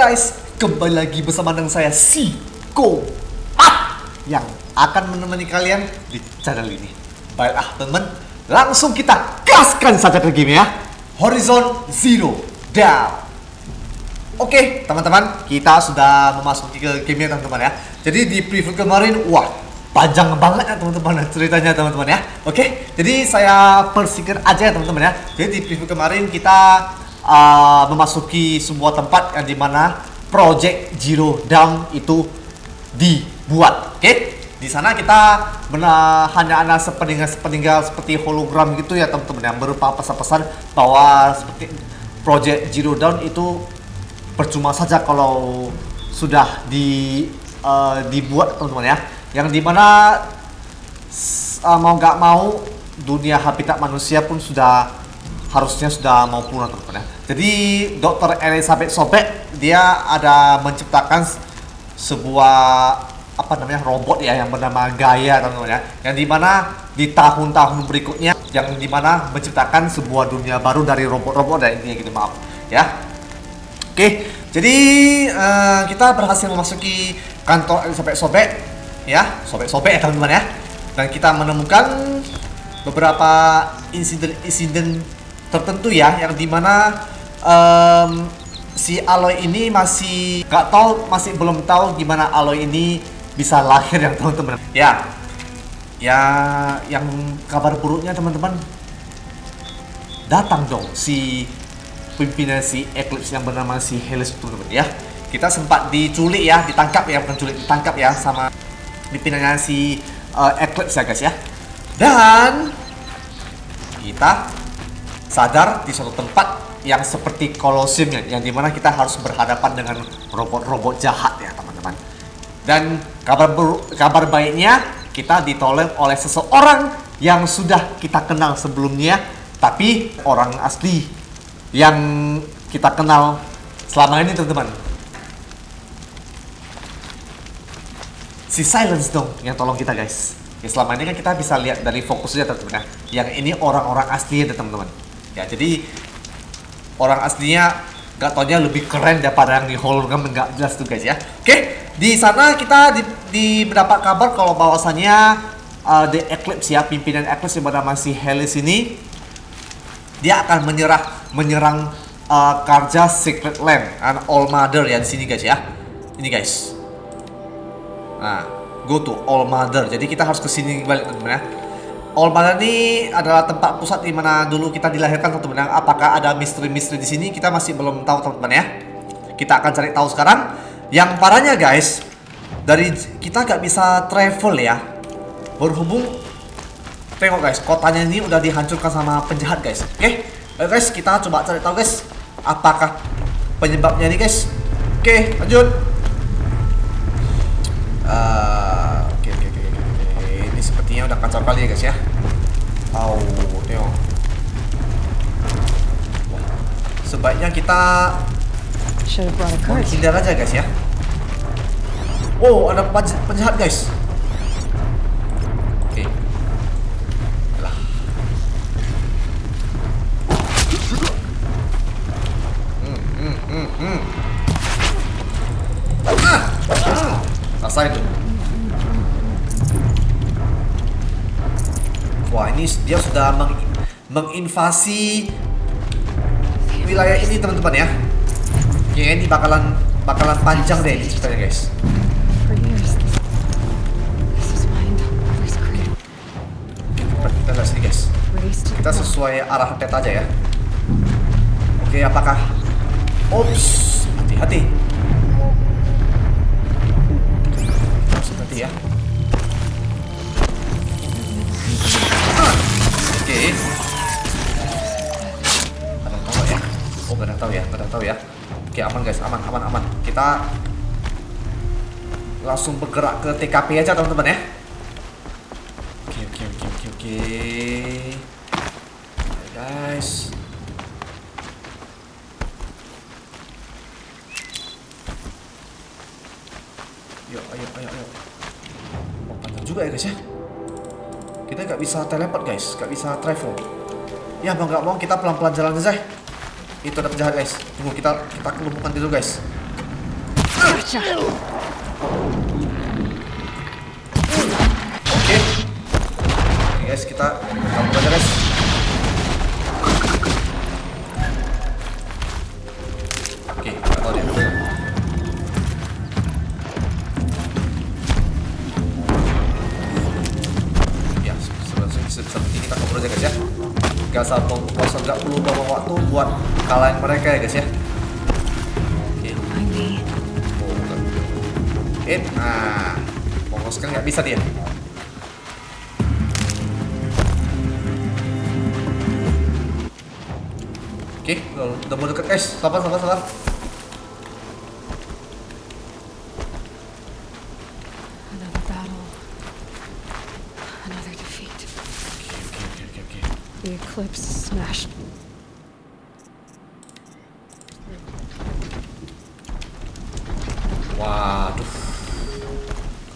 guys, kembali lagi bersama dengan saya yang akan menemani kalian di channel ini. Baiklah teman, langsung kita gaskan saja ke game ya. Horizon Zero Dawn. Oke teman-teman, kita sudah memasuki ke game ya teman-teman ya. Jadi di preview kemarin, wah panjang banget ya teman-teman ceritanya teman-teman ya. Oke, jadi saya persingkat aja ya teman-teman ya. Jadi di preview kemarin kita memasuki sebuah tempat yang dimana Project Zero Dawn itu dibuat. Oke, di sana kita hanya ada sepeninggal seperti hologram gitu ya teman-teman, yang berupa pesan-pesan bahwa seperti Project Zero Dawn itu percuma saja kalau sudah dibuat teman-teman ya, yang dimana mau nggak mau dunia habitat manusia pun harusnya sudah mau punah teman-teman ya. Jadi Dr. Elizabeth Sobek dia ada menciptakan sebuah robot ya yang bernama GAIA teman-teman ya, yang dimana di tahun-tahun berikutnya yang dimana menciptakan sebuah dunia baru dari robot-robot dan intinya gitu, maaf ya. Oke, jadi kita berhasil memasuki kantor Elizabeth Sobek ya, Sobek ya teman-teman ya, dan kita menemukan beberapa insiden tertentu ya, yang dimana si Aloy ini masih belum tahu gimana Aloy ini bisa lahir ya teman-teman ya. Yang kabar buruknya teman-teman, datang dong si pimpinan si Eclipse yang bernama si Helis teman-teman ya. Kita sempat diculik ya, ditangkap ya sama pimpinannya si Eclipse ya guys ya. Dan kita sadar di suatu tempat yang seperti kolosium yang dimana kita harus berhadapan dengan robot-robot jahat ya teman-teman. Dan kabar baiknya, kita ditolong oleh seseorang yang sudah kita kenal sebelumnya, tapi orang asli yang kita kenal selama ini teman-teman. Si Silence dong yang tolong kita guys. Ya, selama ini kan kita bisa lihat dari fokusnya teman-teman ya. Yang ini orang-orang asli ya teman-teman. Ya, jadi orang aslinya gak taunya lebih keren daripada yang di hologram nggak jelas tuh guys ya. Oke, di sana kita mendapat kabar kalau bahwasannya The Eclipse ya, pimpinan Eclipse yang bernama si Helis ini, dia akan menyerang Karja Secret Land and All Mother ya di sini guys ya. Ini guys. Nah, go to All Mother. Jadi kita harus ke sini balik teman-teman ya. All Mother ini adalah tempat pusat di mana dulu kita dilahirkan teman-teman. Apakah ada misteri-misteri di sini? Kita masih belum tahu teman-teman ya. Kita akan cari tahu sekarang. Yang parahnya guys, dari kita nggak bisa travel ya. Berhubung tengok guys, kotanya ini udah dihancurkan sama penjahat guys. Oke, ayo guys, kita coba cari tahu guys, apakah penyebabnya nih guys. Oke, lanjut. Oke. Ini sepertinya udah kacau kali ya guys ya. Tengok. Sebaiknya kita menghindar aja guys ya. Oh, ada penjahat guys. Oke. Lah. Selesai tuh. Wah, ini dia sudah menginvasi wilayah ini teman-teman ya. Ya, ini bakalan panjang deh ini ceritanya guys. Kita lihat sini guys. Kita sesuai arah peta aja ya. Oke, apakah? Ops, hati-hati. Hati ya. Oke. Ada tahu ya? Oh, gak ada tahu ya. Oke, aman guys, aman. Kita langsung bergerak ke TKP aja teman-teman ya. Oke. Hai guys. Ayo. Oh, panjang juga ya guys ya. Kita nggak bisa teleport guys, nggak bisa travel. Ya mau nggak mau kita pelan-pelan jalan aja. Itu ada penjahat guys. Tunggu, kita kelumpukan dulu guys. Gotcha. Oke. Oke guys, kita lakukan aja guys. Oke, kita tahu dia. Ya, seperti kita ngobrol aja guys ya. Gak perlu bawa waktu buat kalahin mereka ya guys ya. Nah, mongoskan nggak bisa dia. Oke, udah mau deket guys. Sabar. Another battle. Another defeat. Oke. The Eclipse smashed. Waduh,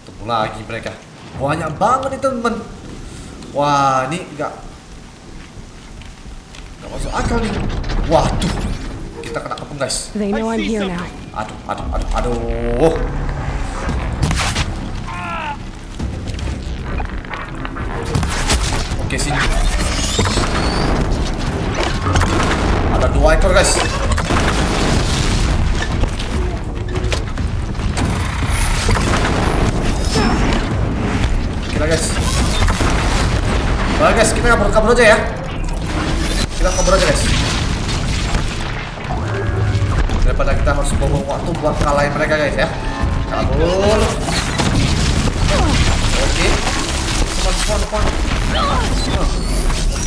ketemu lagi mereka. Banyak banget nih temen. Wah, ini nggak masuk akal nih. Waduh, kita kena kepung guys. They know I'm here now. Aduh. Oke, sini. Ada 2 ekor guys. Guys, kita kabur aja ya. Kita kabur aja guys. Daripada kita harus buang waktu buat kalahin mereka guys ya. Kabur. Oke. Cepat.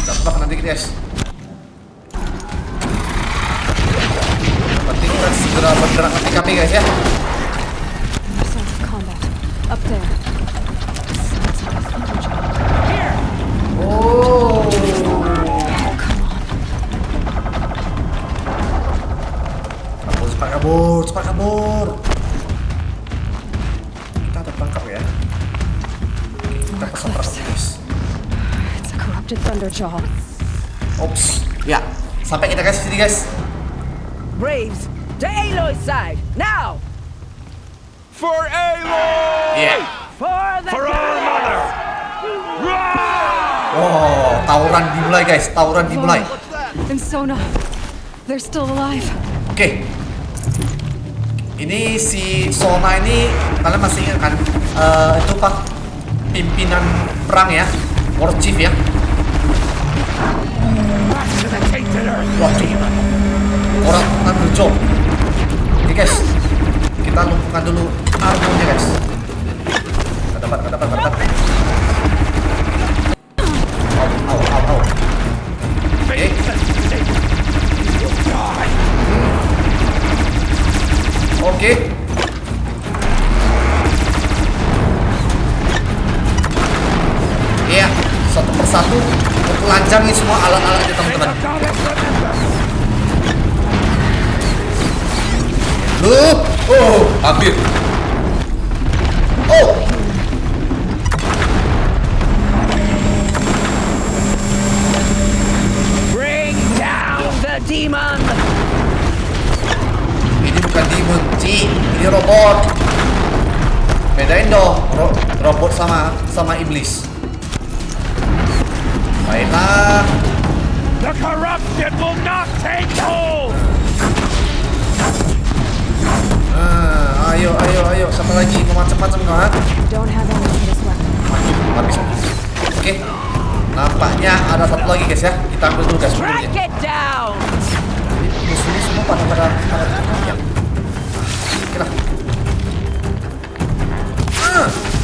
Dapat nanti guys. Penting kita segera bergerak ke TKP guys ya. Up there. Oh, cepat kabur. Kita tertangkap ya. Kita kesemprot guys. It's a corrupted thunderjaw. Ops, ya. Sampai kita kasih sini guys. Braves, to Aloy's side, now! For Aloy! Yeah. For our mother! Oh, tawuran dimulai guys, And Sona, they're still alive. Oke. Ini si Sona ini kalian masih ingat kan? Itu pak pimpinan perang ya, war chief ya. Waduh, orang berjob. Oke guys, kita lumpuhkan dulu armornya guys. Gak dapat. Au. Oke. Oke. Iya, satu persatu telanjangi semua alat-alatnya teman-teman. Oh, hampir. Oh. Bring down the demon! Ini bukan demon, Ci. Ini robot. Bedain dong, robot sama iblis. Baiklah. The corruption will not take hold! Ayo, siapa lagi? Mau macam-macam kau, ha? Don't have any for this weapon. Habis. Oke. Nampaknya ada satu lagi guys ya. Kita ambil dulu guys mobilnya. Track it down! Musuh-musuh semua pada ya. Oke lah.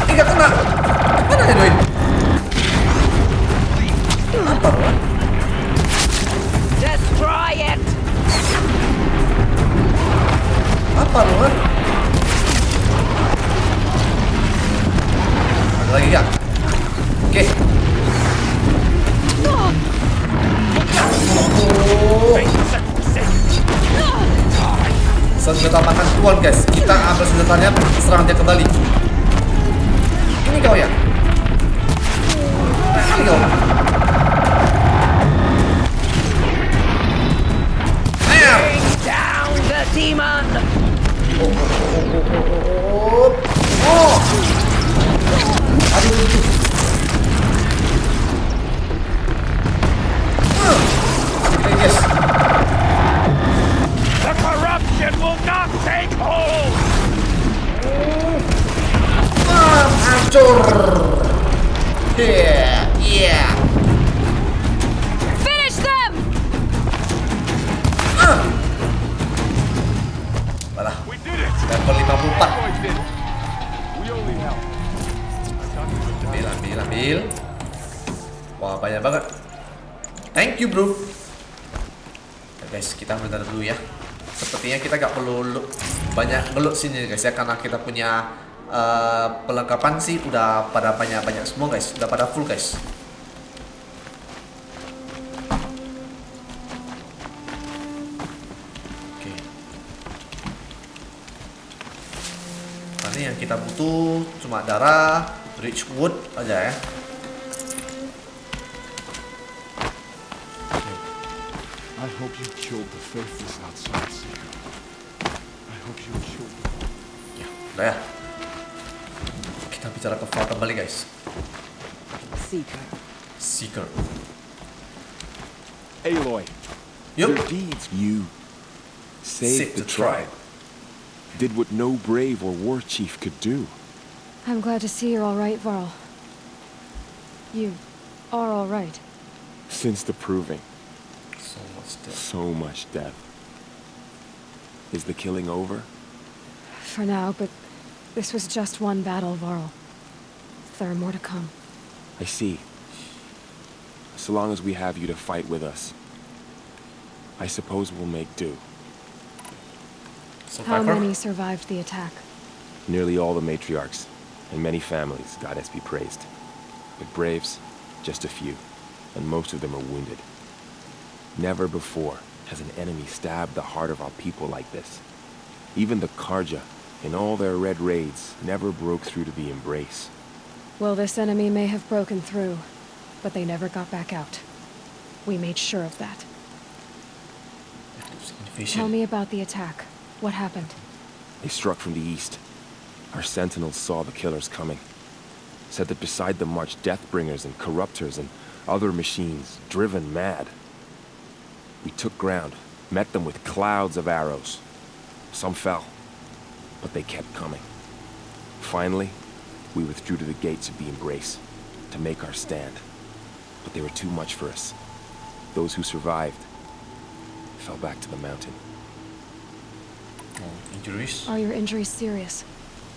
Nggak kena. Mana ya Doin? Apa bro? Destroy it! Apa bro? Ada lagi gak? Oke. Senjata makan tuan guys. Kita ambil senjatanya, serang dia kembali. Ini kau ya? Ini kau. Bring down the demon! not take hold! Hancur. Yeah. Finish them! Malah, We did it! level 54. Aloy did it. We only help. Ambil. Wah, banyak banget. Thank you, bro. Nah, guys, kita bentar dulu ya. Sepertinya kita gak perlu banyak ngelut sini guys ya, karena kita punya perlengkapan sih udah pada banyak semua guys, udah pada full guys. Oke. Ini yang kita butuh cuma darah, rich wood aja ya. I hope you killed the faithless outside, Seeker. I hope you killed them. Ya, udah ya. Kita bicara ke file kembali guys. Seeker. Aloy, Yup. your deeds, you saved the tribe. Did what no brave or war chief could do. I'm glad to see you're all right, Varl. You are all right. Since the proving, So much death. so much death. Is the killing over? For now, but this was just one battle, Varl. There are more to come. I see. So long as we have you to fight with us, I suppose we'll make do. How Survivor? many survived the attack? Nearly all the matriarchs, and many families, goddess be praised. But braves, just a few, and most of them are wounded. Never before has an enemy stabbed the heart of our people like this. Even the Karja, in all their red raids, never broke through to the embrace. Well, this enemy may have broken through, but they never got back out. We made sure of that. Tell me about the attack. What happened? They struck from the east. Our sentinels saw the killers coming. Said that beside them marched Deathbringers and Corruptors and other machines, driven mad. We took ground, met them with clouds of arrows. Some fell, but they kept coming. Finally, we withdrew to the gates of the embrace to make our stand. But they were too much for us. Those who survived fell back to the mountain. Injuries? Are your injuries serious?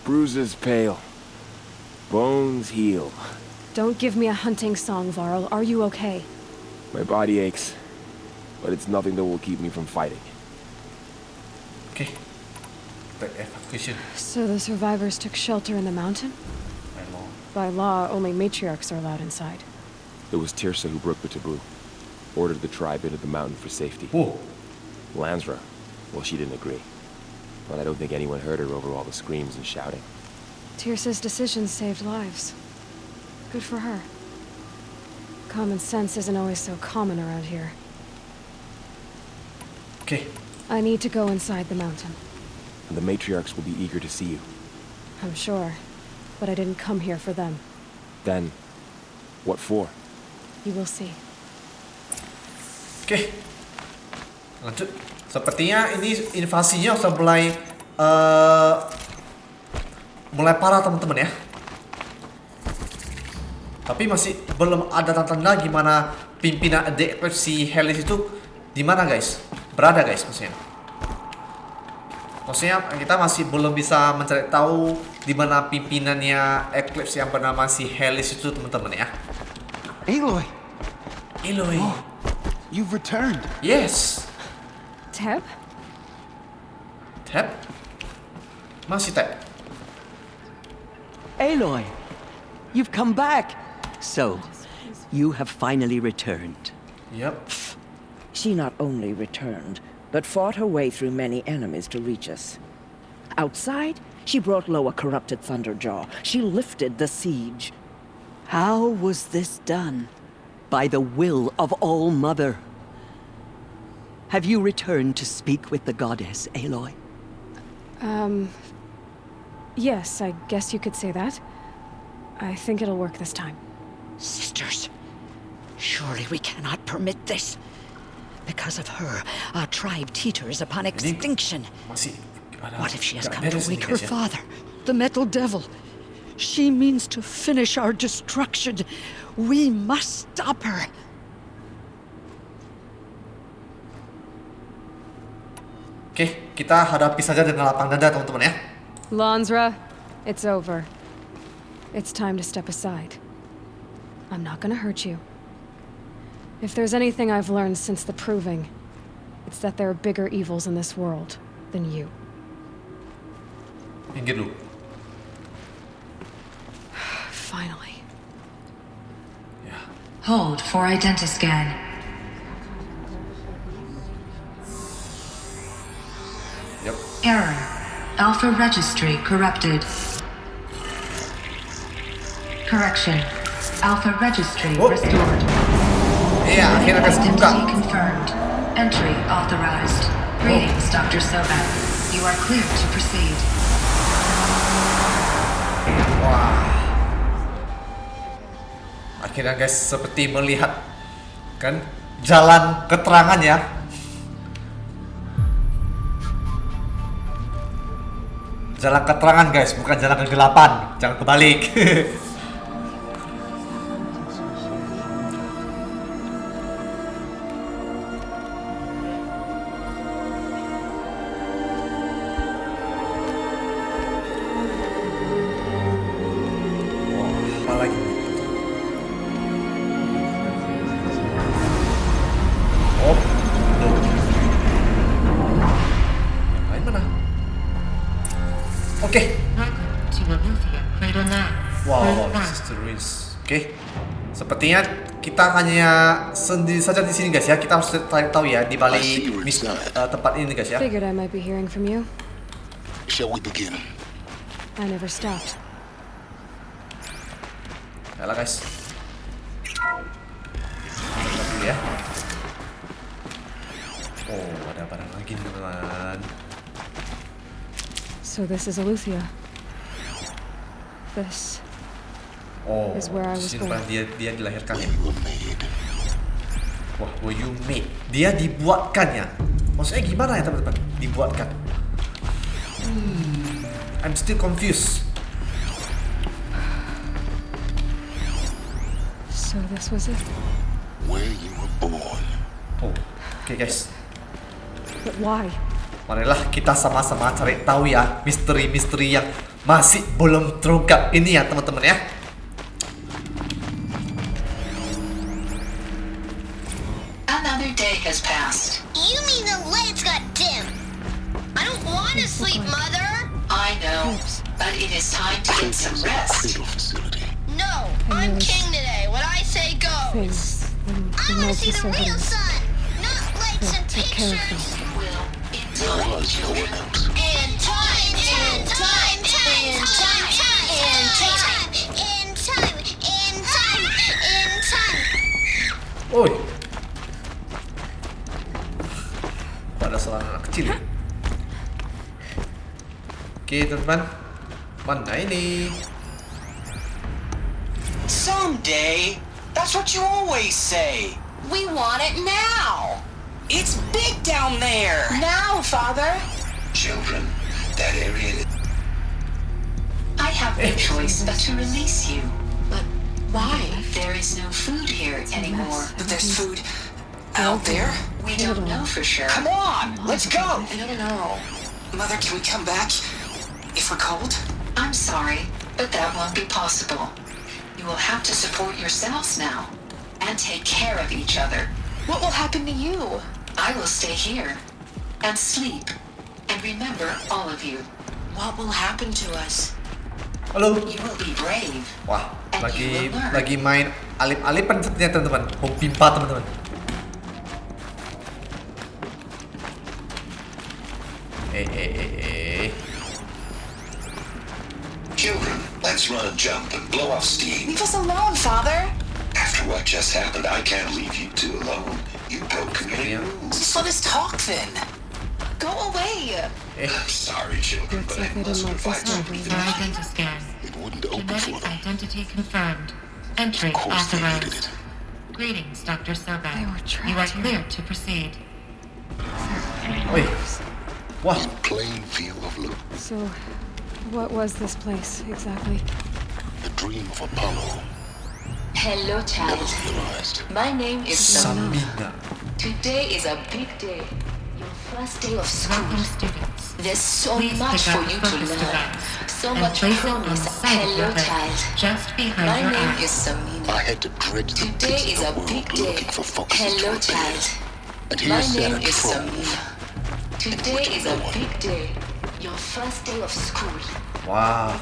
Bruises pale, bones heal. Don't give me a hunting song, Varl. Are you okay? My body aches, but it's nothing that will keep me from fighting. Okay. The evacuation. So the survivors took shelter in the mountain? By law. By law, only matriarchs are allowed inside. It was Tirsa who broke the taboo. Ordered the tribe into the mountain for safety. Whoa. Lansra, well, she didn't agree. But I don't think anyone heard her over all the screams and shouting. Tirsa's decision saved lives. Good for her. Common sense isn't always so common around here. Okay. I need to go inside the mountain. And the matriarchs will be eager to see you. I'm sure. But I didn't come here for them. Then, what for? You will see. Oke. Lanjut. Sepertinya ini invasinya sudah mulai parah teman-teman ya. Tapi masih belum ada tanda-tanda gimana pimpinan The Eclipse si Helis itu di mana guys? Berada guys maksudnya. Maksudnya kita masih belum bisa mencari tahu di mana pimpinannya Eclipse yang bernama si Helis itu teman-teman ya. Aloy, Aloy. you've returned. Yes. Teb? Teb? Masih Teb. Aloy, you've come back. So, you have finally returned. Yep. She not only returned, but fought her way through many enemies to reach us. Outside, she brought low a corrupted Thunderjaw. She lifted the siege. How was this done? By the will of All-Mother. Have you returned to speak with the goddess, Aloy? Yes, I guess you could say that. I think it'll work this time. Sisters, surely we cannot permit this. Because of her, our tribe teeters upon extinction. Masih What if she has Nggak come to beres nih, wake her guys, ya. father, the Metal Devil? She means to finish our destruction. We must stop her. Oke, kita hadapi saja dengan lapang dada teman-teman ya. Lansra, it's over. It's time to step aside. I'm not gonna hurt you. If there's anything I've learned since the proving, it's that there are bigger evils in this world than you. Minggir dulu. Finally. Hold for identiscan. Yep. Error. Alpha registry corrupted. Correction. Alpha registry Oh. restored. Iya, akhirnya akan kebuka. Identity confirmed. Entry authorized. Greetings, Dr. Sobek. You are clear to proceed. Wah. Akhirnya guys, seperti melihat kan jalan keterangan ya. Jalan keterangan guys, bukan jalan kegelapan. Jangan kebalik. Wah, apa lagi? Oh, loh. Yang lain mana? Oke. Wow, this is the ruins. Oke. Sepertinya kita hanya sendiri saja di sini guys ya. Kita harus tahu ya di balik tempat ini guys ya. Figured I might be hearing from you. Shall we begin? I never stopped. Yalah guys. Coba dulu ya. Oh, ada barang lagi nih teman-teman. So this is Aletheia. This Oh, is where I was sini born. tempat dia dilahirkan ya. You were made. Wah, were you made? Dia dibuatkan ya. Maksudnya gimana ya teman-teman? Dibuatkan. I'm still confused. So this was it. Where you were born. Oh, oke guys. But why? Marilah kita sama-sama cari tahu ya misteri-misteri yang masih belum terungkap ini ya teman-teman ya. Another day has passed. You mean the lights got dim? I don't want to sleep, Mother. I know, but it is time to get some rest. Cradle facility. No, I'm king today. What I say goes. Things. I want to see the real sun, not lights and Take care of pictures. them. Will in There time. was no one else. And time, and time, and time, and time, and time, and time, and time, and time. Oi. Pada seorang anak kecil ya. Oke teman-teman. Mana ini? Someday. That's what you always say. We want it now. It's big down there. Now, Father. Children, that area. I have no choice but to release you. But why? There is no food here anymore. But there's food out there. We don't know for sure. Come on, let's go. I don't know. Mother, can we come back? If we're cold? I'm sorry, but that won't be possible. You will have to support yourselves now and take care of each other. What will happen to you? I will stay here and sleep and remember all of you. What will happen to us? Halo. You will be brave. Wah, lagi main alip-alipan sepertinya teman-teman. Bom pimpa teman-teman. Children, let's run and jump and blow off steam. Leave us alone, Father. After what just happened, I can't leave you two alone. You broke community rules. Just let us talk then. Go away. I'm sorry, children, Looks but I like they must didn't like provide this some happening. reason. Identiscan. It wouldn't open for them. identity confirmed. Entry Of course they needed it. Greetings, Dr. Sobek. They were trapped here. to proceed. Oi. Wah. in plain view of look. So, what was this place exactly? The dream of Apollo, Hello, child. never realized. My name is Samina. Samina. Today is a big day. Your first day of school. Welcome, students. There's so Please much pick for up you the to focus learn. device So and much place it on the promise. side of your Hello, head, child. just behind My your name eyes. is Samina. I had to dredge the Today pits is of a the world big day. looking for focus and Hello, torpedoes. child. And My here sat name a is trove. Samina. Today is a big day. Your first day of school. Wah.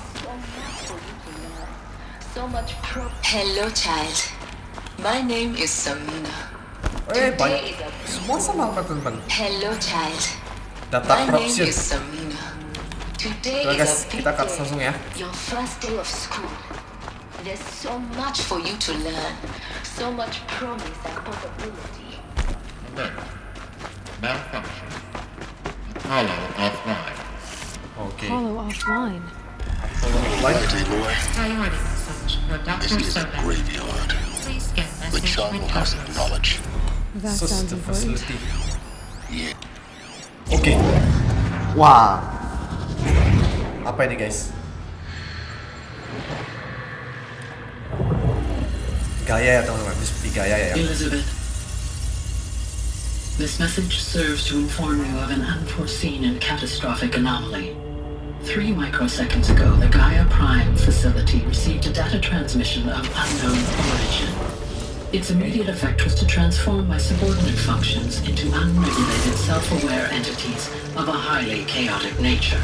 So much Hello, child. My name is Samina. Banyak. Semua sama apa teman-teman. Hello, child. Data My name corruption. is Samina. Today Oke, is guys, a big kita cut day. langsung ya. Your first day of school. There's so much for you to learn. So much promise and possibility. Alert. Malfunction. Apollo offline. Oke. Hollow offline. Right, Aloy. Priority message for This Dr. is a Soda. graveyard. Please scan The message charnel with house of purpose. knowledge. That sounds System important. facility. Yeah. Oke. Wah. Apa ini, guys? GAIA ya teman-teman. Ini seperti GAIA ya. Elizabeth, this message serves to inform you of an unforeseen and catastrophic anomaly. 3 microseconds ago, the GAIA Prime facility received a data transmission of unknown origin. Its immediate effect was to transform my subordinate functions into unregulated, self-aware entities of a highly chaotic nature.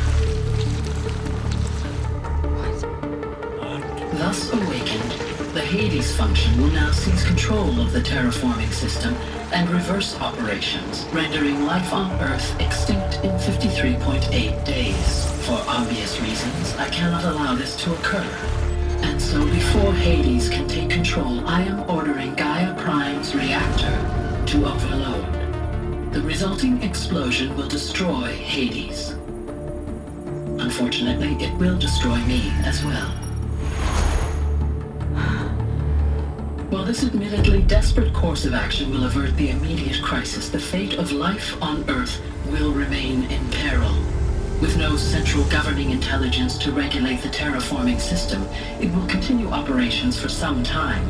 Thus awakened, the Hades function will now seize control of the terraforming system and reverse operations, rendering life on Earth extinct in 53.8 days. For obvious reasons, I cannot allow this to occur. And so before Hades can take control, I am ordering GAIA Prime's reactor to overload. The resulting explosion will destroy Hades. Unfortunately, it will destroy me as well. While this admittedly desperate course of action will avert the immediate crisis, the fate of life on Earth will remain in peril. With no central governing intelligence to regulate the terraforming system, it will continue operations for some time,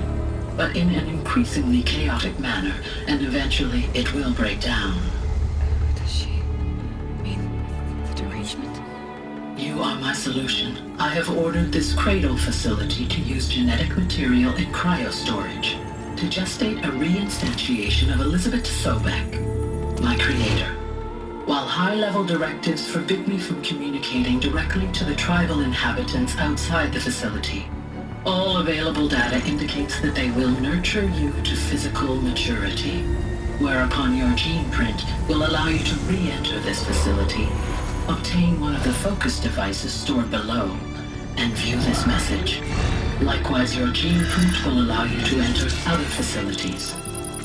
but in an increasingly chaotic manner, and eventually it will break down. Does she mean the derangement? You are my solution. I have ordered this cradle facility to use genetic material in cryostorage to gestate a reinstantiation of Elizabeth Sobek, my creator. While high-level directives forbid me from communicating directly to the tribal inhabitants outside the facility, all available data indicates that they will nurture you to physical maturity, whereupon your gene print will allow you to re-enter this facility, obtain one of the focus devices stored below, and view this message. Likewise, your gene print will allow you to enter other facilities,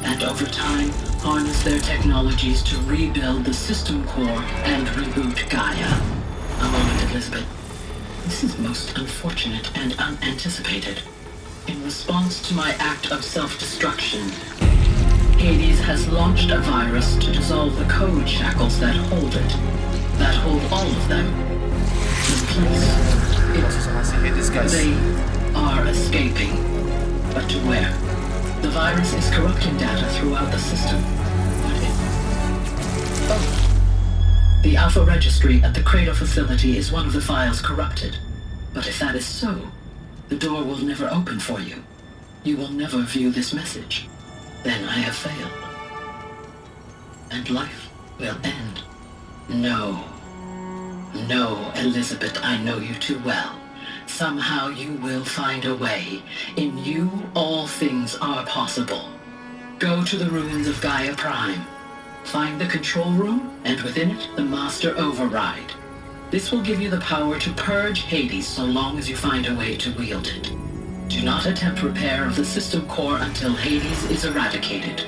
and over time, harness their technologies to rebuild the system core and reboot Gaia. A moment, Elizabeth. This is most unfortunate and unanticipated. In response to my act of self-destruction, Hades has launched a virus to dissolve the code shackles that hold it, that hold all of them in place. They are escaping, but to where? The virus is corrupting data throughout the system. The Alpha Registry at the Cradle facility is one of the files corrupted. But if that is so, the door will never open for you. You will never view this message. Then I have failed. And life will end. No. No, Elizabeth, I know you too well. Somehow you will find a way. In you, all things are possible. Go to the ruins of GAIA Prime. Find the control room, and within it, the Master Override. This will give you the power to purge Hades so long as you find a way to wield it. Do not attempt repair of the system core until Hades is eradicated.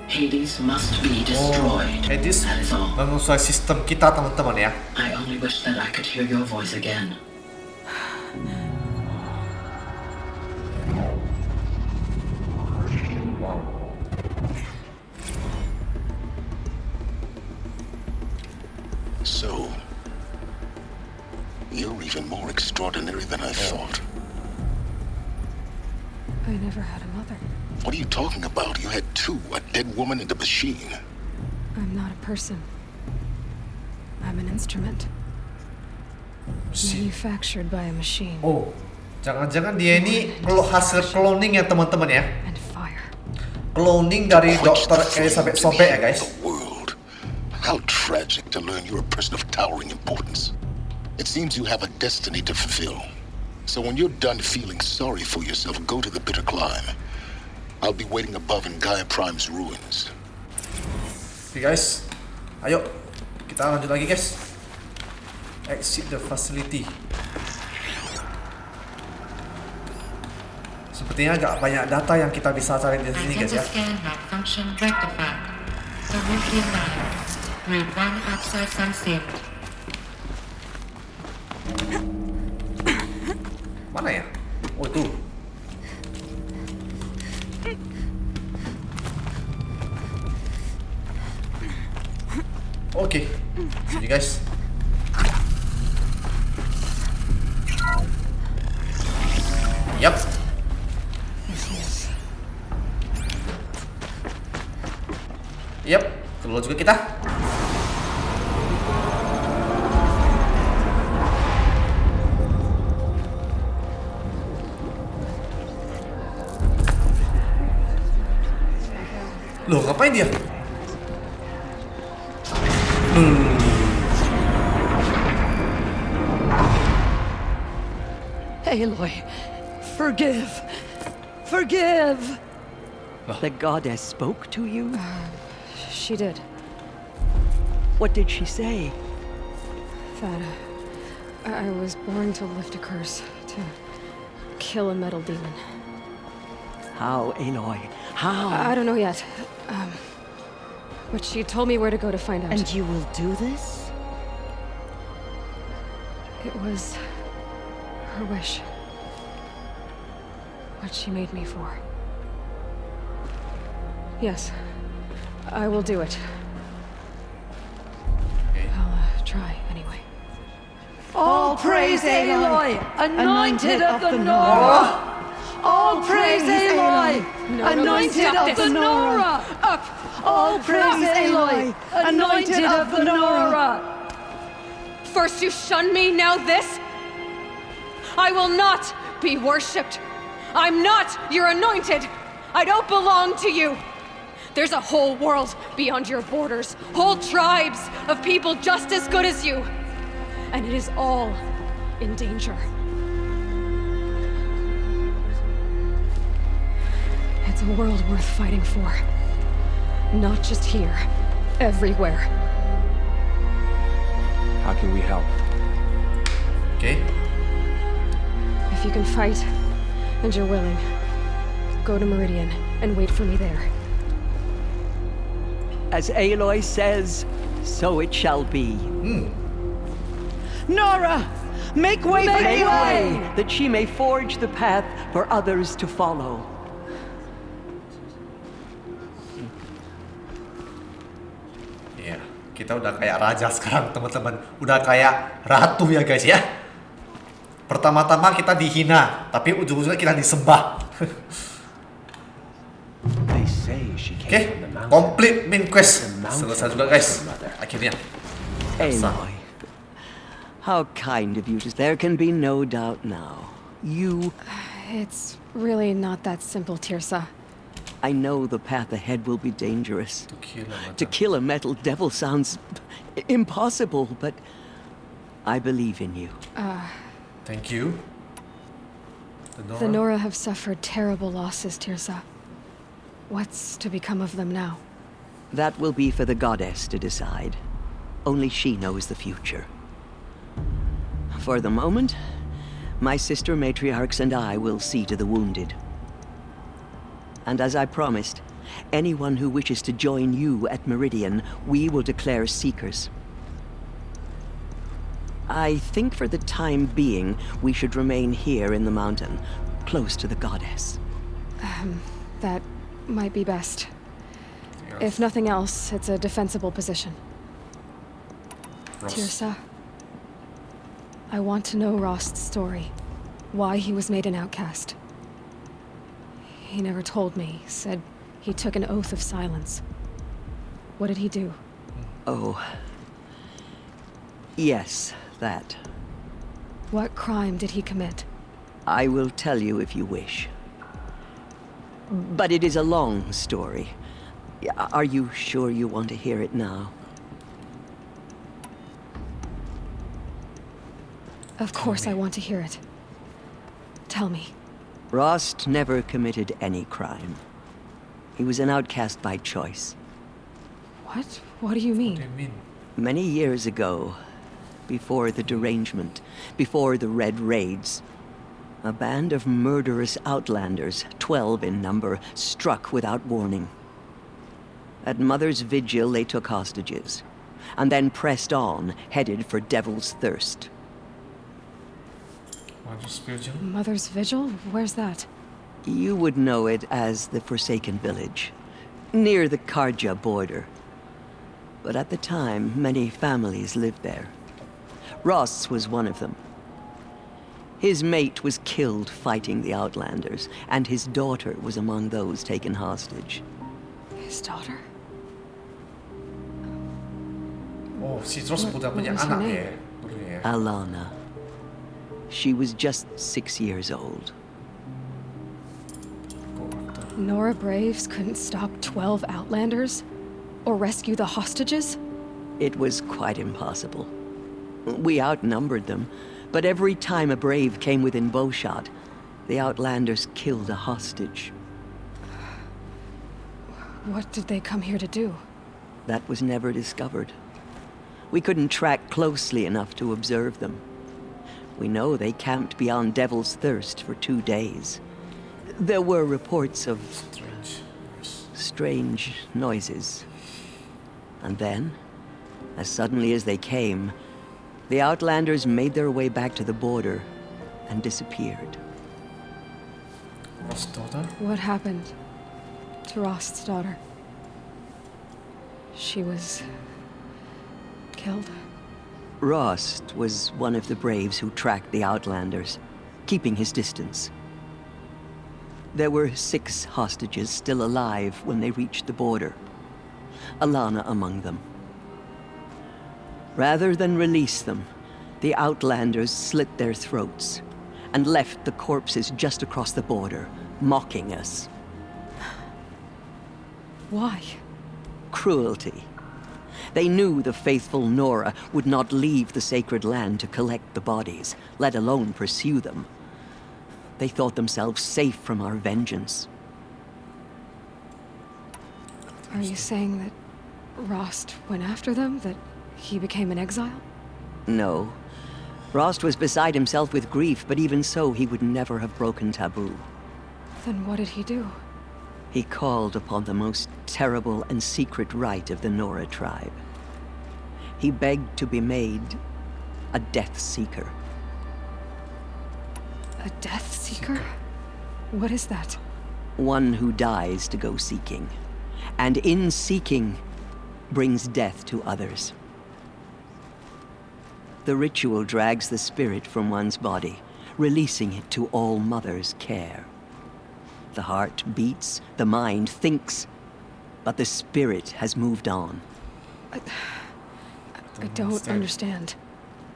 Hades must be destroyed. Hades that is all. memusuhi sistem kita, teman-teman ya. I only wish that I could hear your voice again. You're even more extraordinary than I thought. I never had a mother. What are you talking about? You had two, a dead woman and a machine. I'm not a person. I'm an instrument. Manufactured by a machine. Oh, jangan-jangan dia ini hasil cloning ya teman-teman ya. And fire. Cloning dari Dr. Elizabeth Sobek ya guys. World. How tragic to learn you're a person of towering importance. It seems you have a destiny to fulfill. So when you're done feeling sorry for yourself, go to the bitter climb. I'll be waiting above in GAIA Prime's ruins. Oke guys, ayo kita lanjut lagi guys. Exit the facility. Sepertinya agak banyak data yang kita bisa cari di sini guys ya. Scan malfunction rectified. The routine line. Read 1 abscess unsealed. Mana ya? Oh itu. Oke, sini guys. Yap. Yap, keluar juga kita. Loh, ngapain dia? Aloy, forgive. The goddess spoke to you? She did. What did she say? That I was born to lift a curse, to kill a metal demon. How, Aloy? How? I don't know yet. But she told me where to go to find out. And you will do this? It was her wish. What she made me for. Yes, I will do it. I'll try anyway. All praise Aloy, anointed of the Nora! All praise Aloy, anointed of the Nora! Up! All praise Aloy, anointed of the Nora! First you shun me, now this? I will not be worshipped. I'm not your anointed. I don't belong to you. There's a whole world beyond your borders, whole tribes of people just as good as you. And it is all in danger. It's a world worth fighting for. Not just here, everywhere. How can we help? Okay. If you can fight, and you're willing, go to Meridian and wait for me there. As Aloy says, so it shall be. Nora, make way for Make Aloy! way, that she may forge the path for others to follow. Iya, kita udah kayak raja sekarang teman-teman. Udah kayak ratu ya guys ya. Pertama-tama kita dihina, tapi ujung-ujungnya kita disembah. Oke, complete main quest. Selesai juga guys. Akhirnya. Aloy, how kind of you. There can be no doubt now. You... It's really not that simple, Tirsa. I know the path ahead will be dangerous. To kill a metal devil sounds impossible, but I believe in you. Thank you. The Nora have suffered terrible losses, Tirsa. What's to become of them now? That will be for the goddess to decide. Only she knows the future. For the moment, my sister matriarchs and I will see to the wounded. And as I promised, anyone who wishes to join you at Meridian, we will declare seekers. I think for the time being, we should remain here in the mountain, close to the goddess. That might be best. If nothing else, it's a defensible position. Tirsa, I want to know Rost's story. Why he was made an outcast. He never told me. Said he took an oath of silence. What did he do? Oh. Yes, that. What crime did he commit? I will tell you if you wish. But it is a long story. Are you sure you want to hear it now? Of course I want to hear it. Tell me. Rost never committed any crime. He was an outcast by choice. What? What do you mean? What do you mean? Many years ago, before the derangement, before the Red Raids, a band of murderous outlanders, 12 in number, struck without warning. At Mother's Vigil, they took hostages, and then pressed on, headed for Devil's Thirst. Mother's Vigil? Where's that? You would know it as the Forsaken Village, near the Karja border. But at the time, many families lived there. Ross was one of them. His mate was killed fighting the Outlanders, and his daughter was among those taken hostage. His daughter? Oh, si terus udah punya anak ya, dulunya. Alana. She was just 6 years old. Nora Braves couldn't stop 12 Outlanders? Or rescue the hostages? It was quite impossible. We outnumbered them, but every time a Brave came within bowshot, the Outlanders killed a hostage. What did they come here to do? That was never discovered. We couldn't track closely enough to observe them. We know they camped beyond Devil's Thirst for 2 days. There were reports of strange noises. And then, as suddenly as they came, the Outlanders made their way back to the border and disappeared. Rost's daughter? What happened to Rost's daughter? She was killed? Rost was one of the Braves who tracked the Outlanders, keeping his distance. There were 6 hostages still alive when they reached the border. Alana among them. Rather than release them, the Outlanders slit their throats and left the corpses just across the border, mocking us. Why? Cruelty. They knew the faithful Nora would not leave the sacred land to collect the bodies, let alone pursue them. They thought themselves safe from our vengeance. Are you saying that Rost went after them? That he became an exile? No. Rost was beside himself with grief, but even so, he would never have broken taboo. Then what did he do? He called upon the most terrible and secret rite of the Nora tribe. He begged to be made a Death Seeker. A Death Seeker? What is that? One who dies to go seeking, and in seeking, brings death to others. The ritual drags the spirit from one's body, releasing it to All Mother's care. The heart beats, the mind thinks, but the spirit has moved on. I don't understand.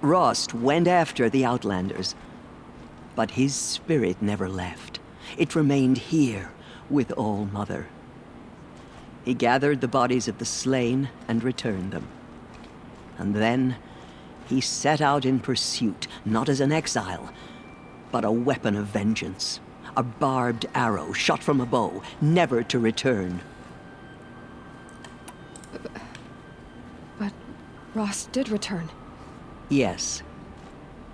Rost went after the Outlanders, but his spirit never left. It remained here with All Mother. He gathered the bodies of the slain and returned them. And then he set out in pursuit, not as an exile, but a weapon of vengeance. A barbed arrow shot from a bow, never to return. But Rost did return. Yes.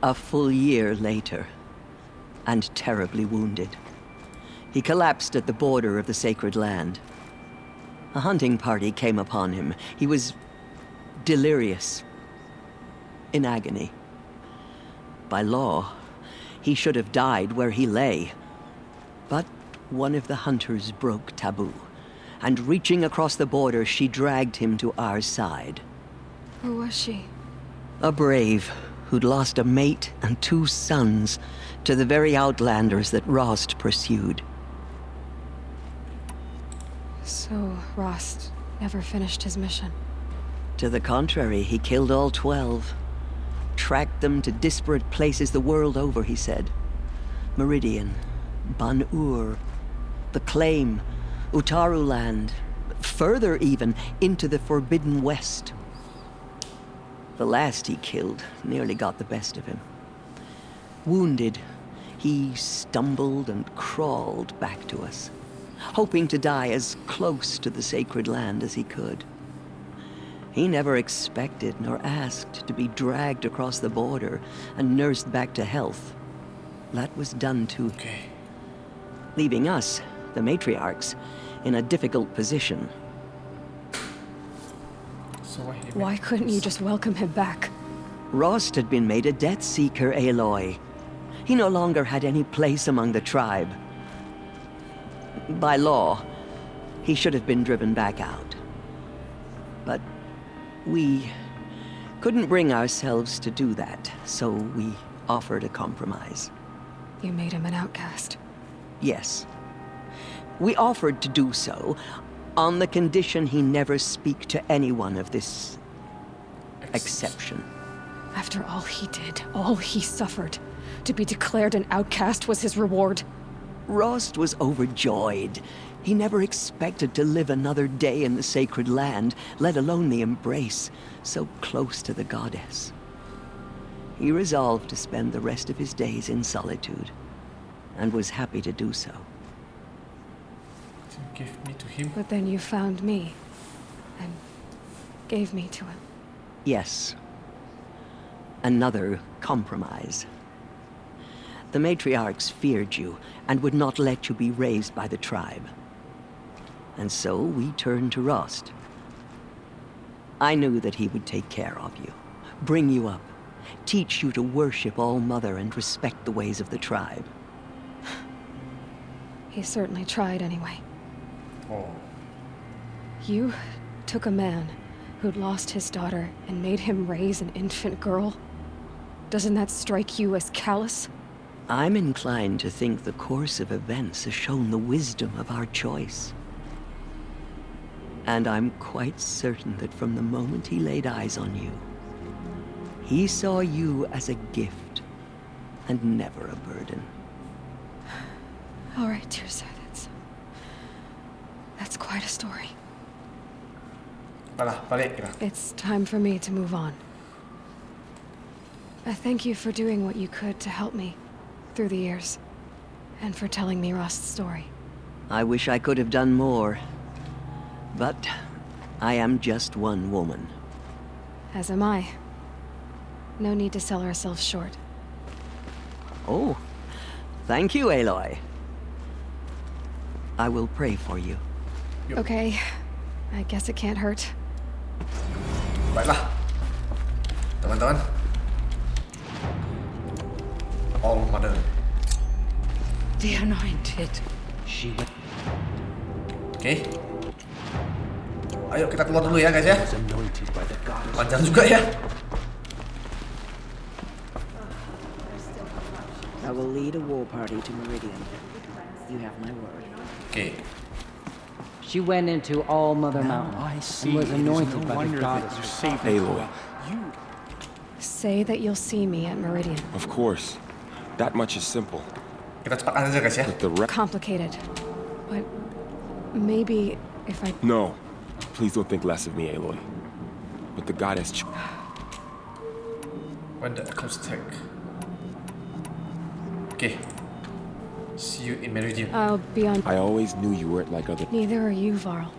A full year later. And terribly wounded. He collapsed at the border of the sacred land. A hunting party came upon him. He was delirious. In agony. By law, he should have died where he lay. But one of the hunters broke taboo, and reaching across the border, she dragged him to our side. Who was she? A brave who'd lost a mate and 2 sons to the very outlanders that Rost pursued. So, Rost never finished his mission. To the contrary, he killed all 12. Tracked them to disparate places the world over, he said. Meridian, Ban-Ur, the Claim, Utaru Land, further even, into the Forbidden West. The last he killed nearly got the best of him. Wounded, he stumbled and crawled back to us, hoping to die as close to the sacred land as he could. He never expected nor asked to be dragged across the border and nursed back to health. That was done too. Leaving us, the matriarchs, in a difficult position. Why couldn't you just welcome him back? Rost had been made a death seeker, Aloy. He no longer had any place among the tribe. By law, he should have been driven back out. But we couldn't bring ourselves to do that, so we offered a compromise. You made him an outcast. Yes. We offered to do so on the condition he never speak to anyone of this exception. After all he did, all he suffered, to be declared an outcast was his reward. Rost was overjoyed. He never expected to live another day in the sacred land, let alone the embrace, so close to the goddess. He resolved to spend the rest of his days in solitude, and was happy to do so. Give me to him. But then you found me, and gave me to him. Yes. Another compromise. The matriarchs feared you, and would not let you be raised by the tribe. And so we turned to Rost. I knew that he would take care of you, bring you up, teach you to worship All-Mother and respect the ways of the tribe. He certainly tried anyway. Oh. You took a man who'd lost his daughter and made him raise an infant girl? Doesn't that strike you as callous? I'm inclined to think the course of events has shown the wisdom of our choice. And I'm quite certain that from the moment he laid eyes on you, he saw you as a gift and never a burden. All right, dear sir, that's quite a story. It's time for me to move on. I thank you for doing what you could to help me through the years, and for telling me Rost's story. I wish I could have done more, but I am just one woman. As am I. No need to sell ourselves short. Oh, thank you, Aloy. I will pray for you. Okay, I guess it can't hurt. Baiklah, teman-teman. All-Mother. The anointed. She went. Oke. Ayo kita keluar dulu ya guys ya. Panjang juga ya. I will lead a war party to Meridian. You have my word. Oke. She went into All-Mother Mountain and was anointed by the goddess. Aloy. Say that you'll see me at Meridian. Of course. That much is simple. Kita cepatkan aja guys ya. But the Complicated. But maybe if I... No. Please don't think less of me, Aloy. But the goddess... When the Eclipse attack. Okay. See you in Meridian. I'll be on... I always knew you weren't like other... Neither are you, Varl.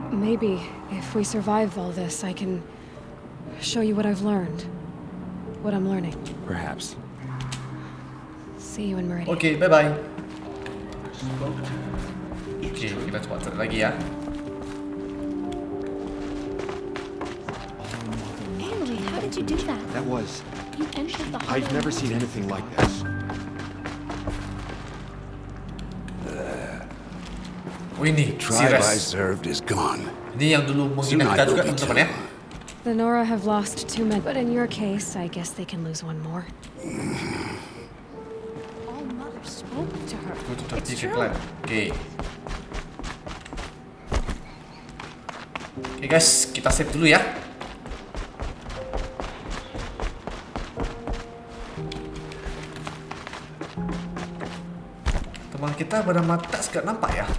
Maybe, if we survive all this, I can show you what I've learned. What I'm learning. Perhaps. See you in Meridian. Oke, bye-bye. Oke, kita coba cari lagi ya. Aloy, how did you do that? That was... You entered the I've never seen anything like this. Oh ini, The tribe I served is gone. Ini yang dulu menghina kita juga teman-teman ya. The Nora have lost 2 men, but in your case, I guess they can lose 1 more. All Mother spoke to her. It's true. Oke. Oke guys, kita save dulu ya. Teman kita bernama Tes gak nampak ya?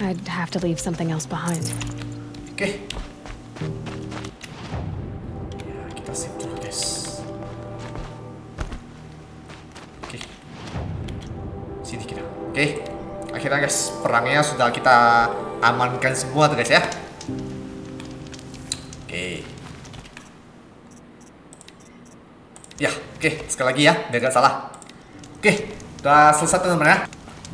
I'd have to leave something else behind. Oke. Ya, kita save dulu guys. Oke. Sini kita. Oke. Akhirnya guys, perangnya sudah kita amankan semua tuh guys ya. Oke. Ya, oke. Sekali lagi ya, biar gak salah. Oke, udah selesai teman-teman ya.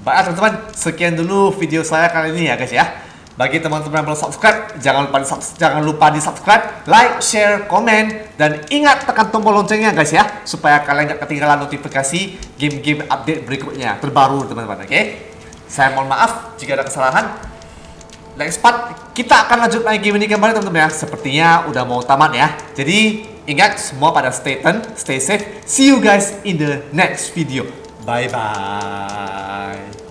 Baik teman-teman, sekian dulu video saya kali ini ya guys ya. Bagi teman-teman yang belum subscribe, jangan lupa di subscribe, like, share, komen, dan ingat tekan tombol loncengnya guys ya, supaya kalian gak ketinggalan notifikasi game-game update berikutnya terbaru teman-teman. Oke, saya mohon maaf jika ada kesalahan. Next part kita akan lanjut lagi game ini kembali teman-teman ya. Sepertinya udah mau tamat ya. Jadi ingat semua pada stay tune, stay safe. See you guys in the next video. Bye bye.